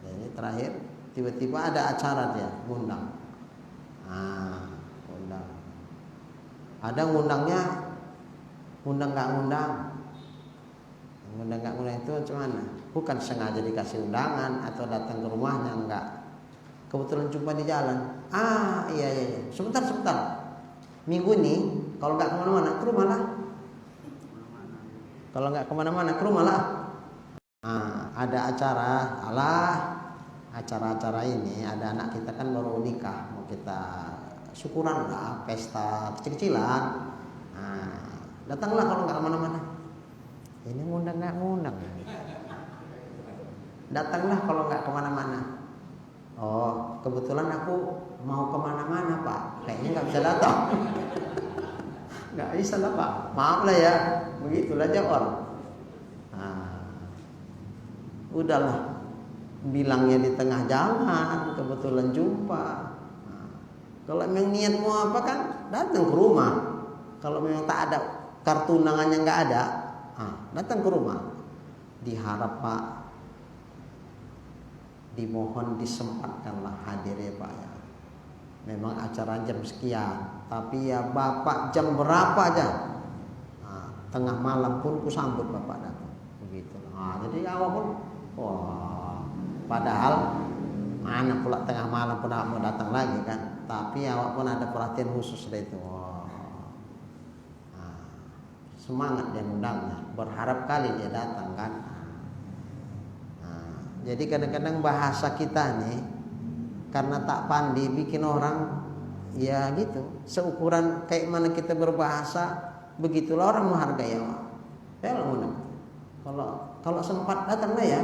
Jadi terakhir tiba-tiba ada acara dia ngundang. Ngundang. Ada ngundangnya, ngundang nggak ngundang itu macam mana? Bukan sengaja dikasih undangan atau datang ke rumahnya, enggak. Kebetulan jumpa di jalan. Iya. Sebentar. Minggu ini kalau nggak kemana-mana ke rumah lah. Kalau nggak kemana-mana ke rumah lah. Ada acara ini ada anak kita kan baru nikah, mau kita syukuran lah, pesta kecil-kecilan. Datanglah kalau nggak kemana-mana. Ini ngundang nggak ngundang. Datanglah kalau nggak kemana-mana. Oh, kebetulan aku mau kemana-mana Pak. Kayaknya nggak bisa datang. Nggak bisa lah Pak. Maaf lah ya. Begitulah jawab. Udahlah. Bilangnya di tengah jalan, kebetulan jumpa. Kalau memang niat mau apa kan, datang ke rumah. Kalau memang tak ada kartu undangannya nggak ada, datang ke rumah. Diharap Pak, dimohon disempatkanlah hadir ya Pak ya. Memang acara jam sekian, tapi ya Bapak jam berapa aja, tengah malam pun ku sambut Bapak datang. Begitu. Jadi awal pun, padahal mana pula tengah malam pun mau datang lagi kan. Tapi awak pun ada perhatian khusus dari itu. Semangat dia undangnya, berharap kali dia datang kan. Jadi kadang-kadang bahasa kita nih karena tak pandai bikin orang ya gitu. Seukuran kayak mana kita berbahasa, begitulah orang menghargai awak. Kalau sempat datanglah ya.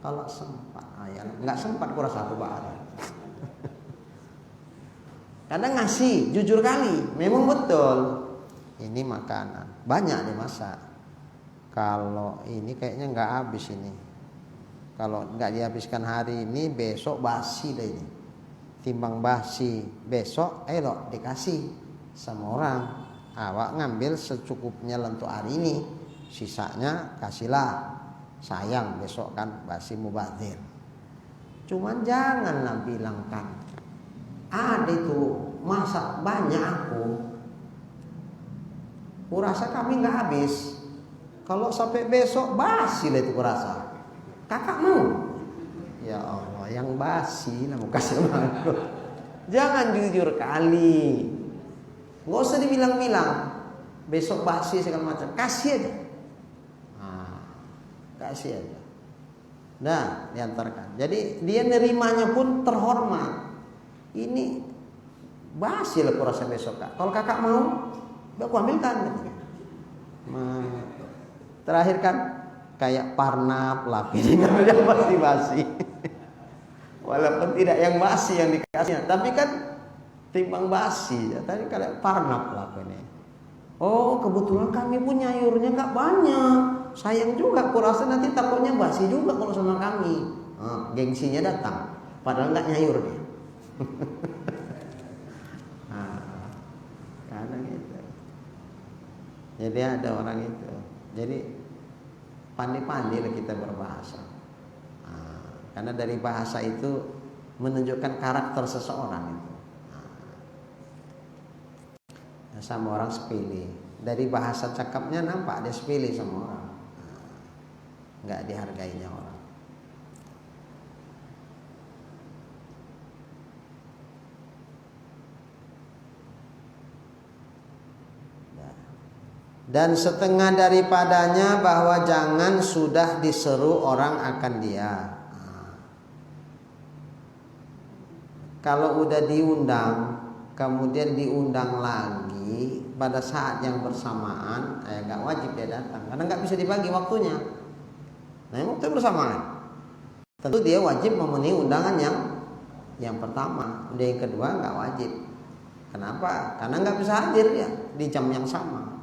Kalau sempat, nggak sempat kurasa aku bahas. Kadang ngasih, jujur kali, memang betul. Ini makanan banyak dimasak. Kalau ini kayaknya nggak habis ini. Kalau nggak dihabiskan hari ini, besok basi deh ini. Timbang basi besok, dikasih sama orang. Awak ngambil secukupnya untuk hari ini, sisanya kasihlah. Sayang besok kan basi mubazir. Cuman janganlah bilang kan, ada itu masak banyak aku rasa kami nggak habis. Kalau sampai besok basi lah itu kurasa. Kakak mau? Ya Allah, yang basi lah mau kasih aku. Jangan jujur kali. Nggak usah dibilang-bilang. Besok basi segala macam. Kasih aja. Kasih aja. Nah, diantarkan. Jadi dia nerimanya pun terhormat. Ini basi lah kurasa besok kak. Kalau kakak mau, aku ambilkan. Terakhir kan kayak parnap lah, yang pasti basi. Walaupun tidak yang basi yang dikasihnya, tapi kan timbang basi. Ya, tadi kayak parnap lah ini. Oh kebetulan kami pun nyayurnya nggak banyak. Sayang juga, kurasa nanti takutnya basi juga kalau sama kami. Gengsinya datang, padahal nggak nyayur dia. Kadang itu. Jadi ada orang itu. Jadi pandai-pandailah kita berbahasa. Karena dari bahasa itu menunjukkan karakter seseorang itu. Sama orang sepele. Dari bahasa cakapnya nampak dia sepele sama orang. Nggak dihargainya orang. Dan setengah daripadanya bahwa jangan sudah diseru orang akan dia. Kalau udah diundang, kemudian diundang lagi pada saat yang bersamaan, nggak wajib dia datang, karena nggak bisa dibagi waktunya. Nah, yang waktu bersamaan, tentu dia wajib memenuhi undangan yang pertama. Udah yang kedua nggak wajib. Kenapa? Karena nggak bisa hadir ya di jam yang sama.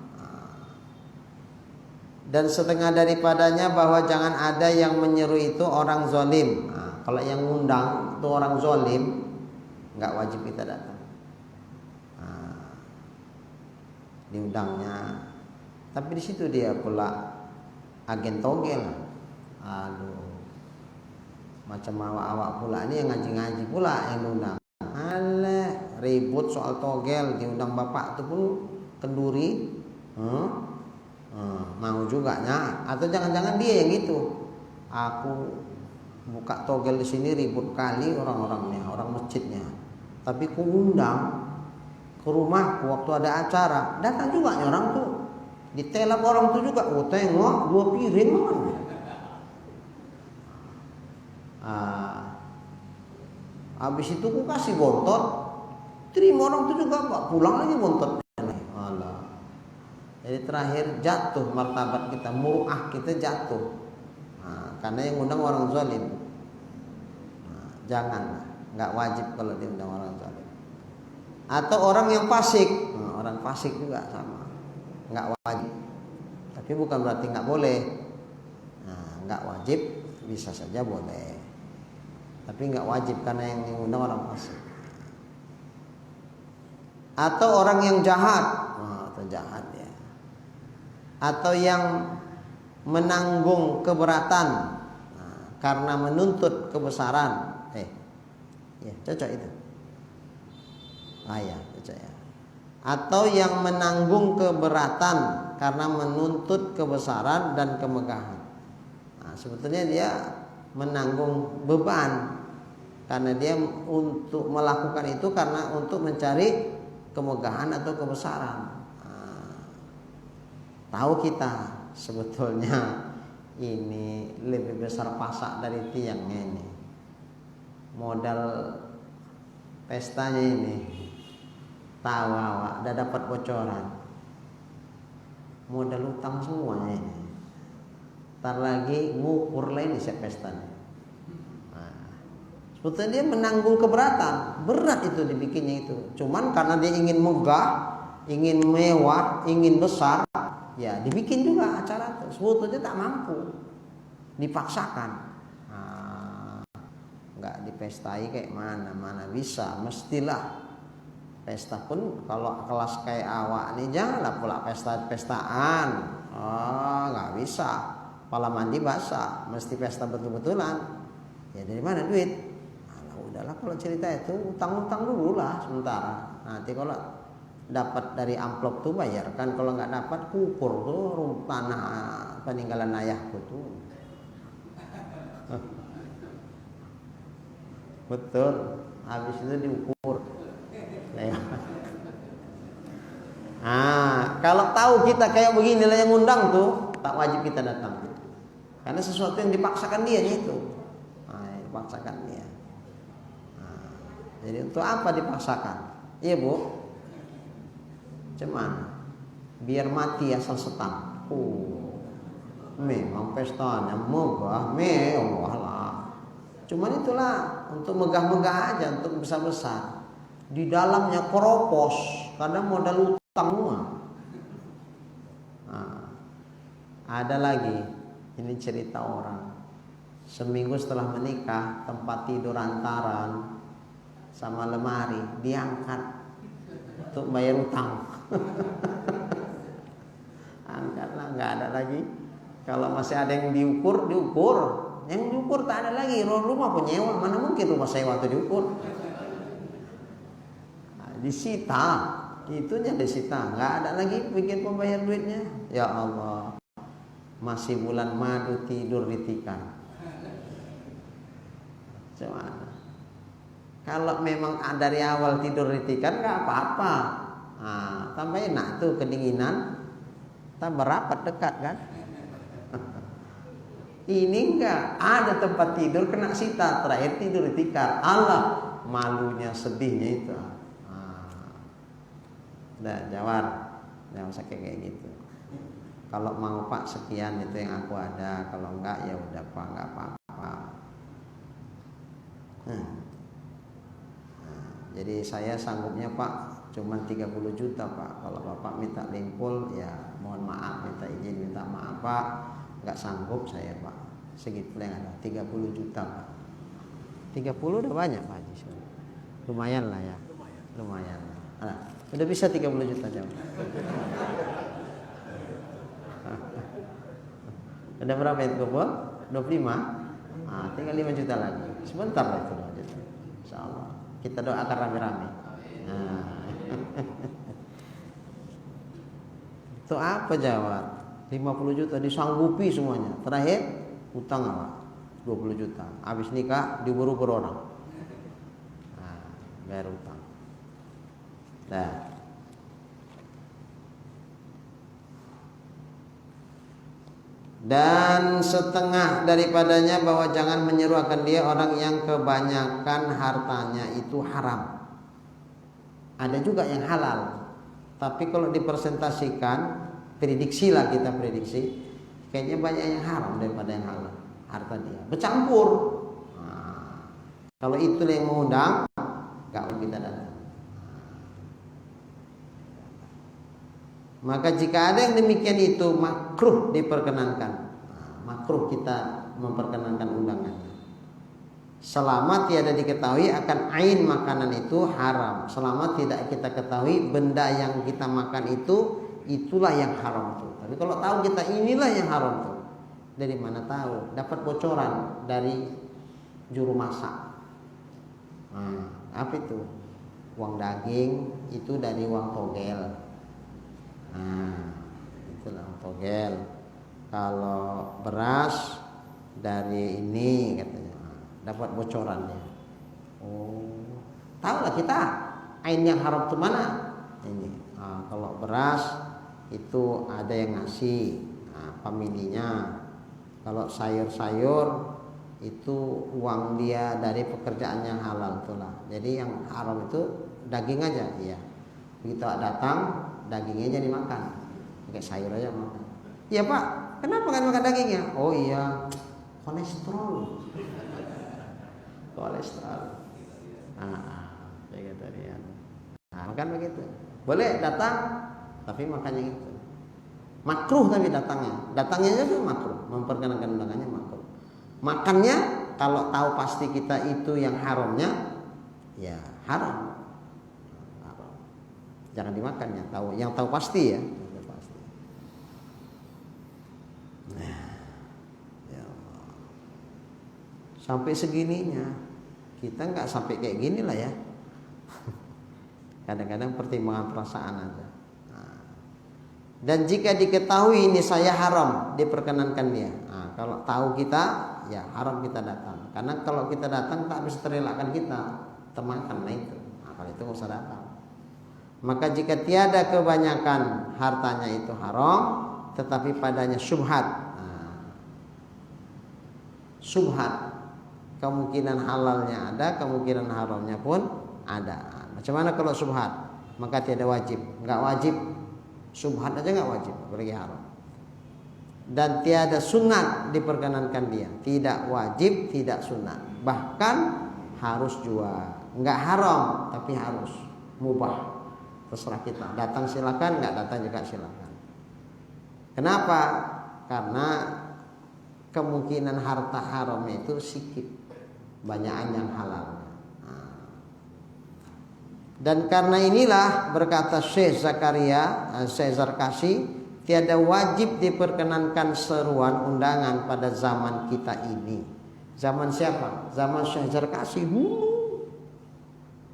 Dan setengah daripadanya bahwa jangan ada yang menyeru itu orang zolim. Kalau yang ngundang itu orang zolim, nggak wajib kita datang. Diundangnya, tapi di situ dia pula agen togel. Aduh, macam awak-awak pula ini yang ngaji-ngaji pula yang diundang. Alah, ribut soal togel, diundang bapak itu pun kenduri. Mau juga nya, atau jangan-jangan dia yang gitu. Aku buka togel di sini ribut kali orang-orangnya, orang masjidnya. Tapi ku undang ke rumahku waktu ada acara, datang juga nya orang tuh. Ditelap orang tuh juga, tengok 2 piring. Habis itu ku kasih bontot, terima orang tuh juga, Pak, pulang lagi bontot. Jadi terakhir jatuh martabat kita, muruah kita jatuh. Karena yang undang orang zalim. Jangan, nggak wajib kalau diundang orang zalim. Atau orang yang fasik, orang fasik juga sama, nggak wajib. Tapi bukan berarti nggak boleh. Nggak wajib, bisa saja boleh. Tapi nggak wajib karena yang diundang orang fasik. Atau orang yang jahat, atau jahat ya. Atau yang menanggung keberatan karena menuntut kebesaran. Ya, cocok itu. Ya, cocok ya. Atau yang menanggung keberatan karena menuntut kebesaran dan kemegahan. Sebetulnya dia menanggung beban karena dia untuk melakukan itu karena untuk mencari kemegahan atau kebesaran. Tahu kita sebetulnya ini lebih besar pasak dari tiangnya ini. Modal pestanya ini tahu awak udah dapat bocoran. Modal utang semuanya ini. Ntar lagi ngukur lain isi pestanya. Sebetulnya dia menanggung keberatan, berat itu dibikinnya itu. Cuman karena dia ingin megah, ingin mewah, ingin besar, ya dibikin juga acara itu. Sebetulnya tak mampu, dipaksakan. Nggak dipestai kayak mana bisa, mestilah pesta pun kalau kelas kayak awak nih janganlah pula pesta-pestaan. Nggak bisa, kepala mandi basah, mesti pesta betul-betulan. Ya dari mana duit? Udahlah kalau cerita itu utang-utang dulu lah sementara. Nanti kalau dapat dari amplop tuh bayarkan, kalau nggak dapat kukur tuh tanah peninggalan ayahku tuh. Betul, habis itu diukur. Kalau tahu kita kayak begini lah yang undang tuh, tak wajib kita datang. Karena sesuatu yang dipaksakan dia itu, dipaksakan dia. Jadi untuk apa dipaksakan? Iya bu, cuman biar mati asal setan. Memang pestanya megah, mewah lah. Cuman itulah untuk megah-megah aja, untuk besar-besar. Di dalamnya keropos, kadang modal utang semua. Nah, ada lagi, ini cerita orang. Seminggu setelah menikah, tempat tidur antaran sama lemari diangkat untuk bayar utang. Angkatlah, nggak ada lagi. Kalau masih ada yang diukur, diukur. Yang diukur tak ada lagi. Rumah penyewa, mana mungkin rumah sewa itu diukur. Nah, disita, itunya disita. Nggak ada lagi bikin pembayar duitnya. Ya Allah, masih bulan madu tidur di tikar. Cuman kalau memang dari awal tidur di tikar nggak apa-apa. Nah, tambah enak tuh kedinginan, tambah rapat dekat kan. Ini enggak ada tempat tidur kena sita, terakhir tidur di tikar. Allah, malunya sedihnya itu. Udah jawar, jangan usah kayak gitu. Kalau mau Pak sekian itu yang aku ada, kalau enggak ya udah Pak, enggak apa-apa. Jadi saya sanggupnya Pak cuman 30 juta Pak. Kalau Bapak minta limpul ya mohon maaf, minta izin, minta maaf Pak, nggak sanggup saya Pak. Segitu yang ada 30 juta Pak. 30 udah banyak Pak Haji. Lumayan lah ya. Lumayan. Udah bisa 30 juta jam. Udah berapa itu kumpul? 25. Tinggal 5 juta lagi. Sebentar lah itu 2 juta. Insyaallah. Kita doakan rame-rame. Itu apa jawab? 50 juta disanggupi semuanya. Terakhir utang apa? 20 juta. Habis nikah diburu-buru orang. Bayar utang. Dah. Dan setengah daripadanya bahwa jangan menyeru akan dia orang yang kebanyakan hartanya itu haram. Ada juga yang halal. Tapi kalau dipresentasikan, prediksilah kita prediksi, kayaknya banyak yang haram daripada yang halal. Harta dia bercampur. Kalau itu yang mengundang, gak mau kita datang. Maka jika ada yang demikian itu makruh diperkenankan. Makruh kita memperkenankan undangannya. Selama tiada diketahui akan ain makanan itu haram. Selama tidak kita ketahui benda yang kita makan itu itulah yang haram itu. Tapi kalau tahu kita inilah yang haram itu, dari mana tahu? Dapat bocoran dari juru masak. Apa itu? Uang daging itu dari uang togel. Itulah togel. Kalau beras dari ini katanya, dapat bocorannya. Tahu lah kita ain yang haram itu mana? Ini. Kalau beras itu ada yang ngasih, familinya. Kalau sayur-sayur itu uang dia dari pekerjaan yang halal itulah. Jadi yang haram itu daging aja, iya. Begitu datang dagingnya jadi makan, pakai sayur aja makan. Iya Pak, kenapa kan makan dagingnya? Oh iya, kolesterol. Vegetarian. Makan begitu. Boleh datang, tapi makannya itu. Makruh tapi datangnya aja tuh makruh. Memperkenalkan undangannya makruh. Makannya kalau tahu pasti kita itu yang haramnya, ya haram. Jangan dimakan yang tahu pasti ya. Nah, ya Allah. Sampai segininya kita nggak sampai kayak gini lah ya. Kadang-kadang pertimbangan perasaan aja. Dan jika diketahui ini saya haram, diperkenankan dia. Kalau tahu kita, ya haram kita datang. Karena kalau kita datang tak bisa terelakkan kita temakan itu. Kalau itu nggak usah datang. Maka jika tiada kebanyakan hartanya itu haram, tetapi padanya syubhat. Syubhat, kemungkinan halalnya ada, kemungkinan haramnya pun ada. Macam mana kalau syubhat? Maka tiada wajib. Enggak wajib. Syubhat aja enggak wajib, apalagi haram. Dan tiada sunat diperkenankan dia. Tidak wajib, tidak sunat. Bahkan harus juga. Enggak haram, tapi harus. Mubah. Terserah kita. Datang silakan, enggak datang juga silakan. Kenapa? Karena kemungkinan harta haram itu sikit. Banyakan yang halal. Dan karena inilah berkata Syekh Zakaria, Syekh Zarkashi, tiada wajib diperkenankan seruan undangan pada zaman kita ini. Zaman siapa? Zaman Syekh Zarkashi dulu.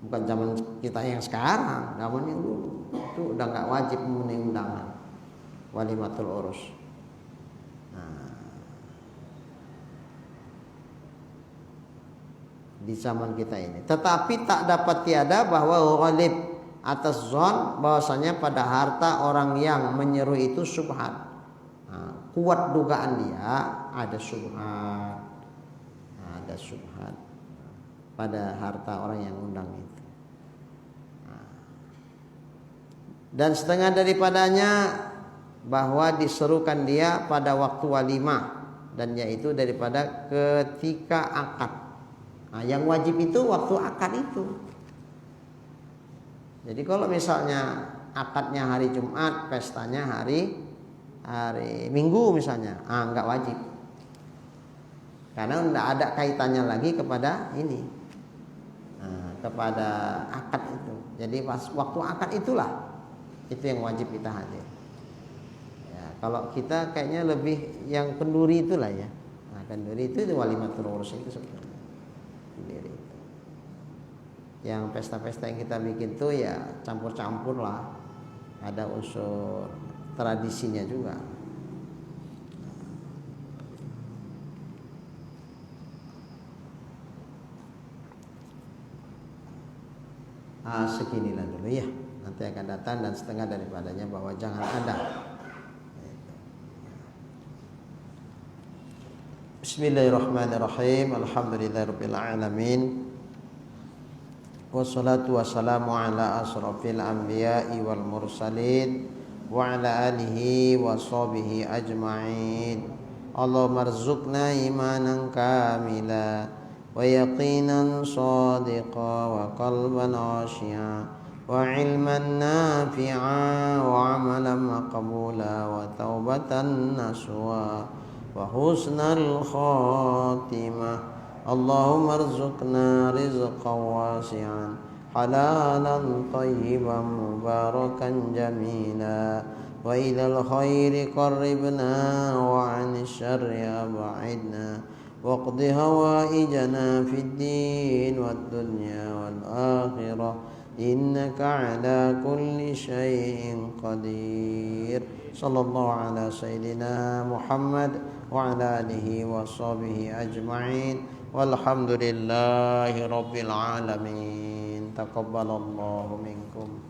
Bukan zaman kita yang sekarang, zaman yang dulu. Itu udah nggak wajib memenuhi undangan walimatul urus. Di zaman kita ini. Tetapi tak dapat tiada bahwa ghalib atas zon bahwasanya pada harta orang yang menyeru itu syubhat. Kuat dugaan dia ada syubhat. Ada syubhat pada harta orang yang undang itu. Dan setengah daripadanya bahwa diserukan dia pada waktu walimah, dan yaitu daripada ketika akad. Yang wajib itu waktu akad itu. Jadi kalau misalnya akadnya hari Jumat, pestanya hari Minggu misalnya, enggak wajib. Karena enggak ada kaitannya lagi kepada ini. Kepada akad itu. Jadi pas waktu akad itulah itu yang wajib kita hadir. Ya, kalau kita kayaknya lebih yang kenduri itulah ya. Kenduri itu walimatul urus itu sebenarnya. Sendiri. Yang pesta-pesta yang kita bikin tuh ya campur-campur lah, ada unsur tradisinya juga. Seginilah dulu ya, nanti akan datang dan setengah daripadanya bahwa jangan ada. Bismillahirrahmanirrahim. Alhamdulillahirabbil alamin. Wassalatu wassalamu ala asrofil anbiya'i wal mursalin wa ala alihi wa sahbihi ajma'in. Allahumma rzuqna imanan kamila wa yaqinan sadiqa wa qalban khashi'a wa ilman nafi'a wa amalan maqbula wa taubatan nasuha wa husnal khatimah. Allahumma rzuqna rizqan wasi'an halalan tayyiban mubarakan jamila wa ilal khairi qarribna wa 'anil syarri ab'idna waqdi hawaijana fid din wad dunya wal akhirah innaka ala kulli syai'in qadir. Sallallahu ala sayyidina Muhammad wa ala alihi wa sahbihi ajma'in walhamdulillahi rabbil alamin. Taqabbalallahu minkum.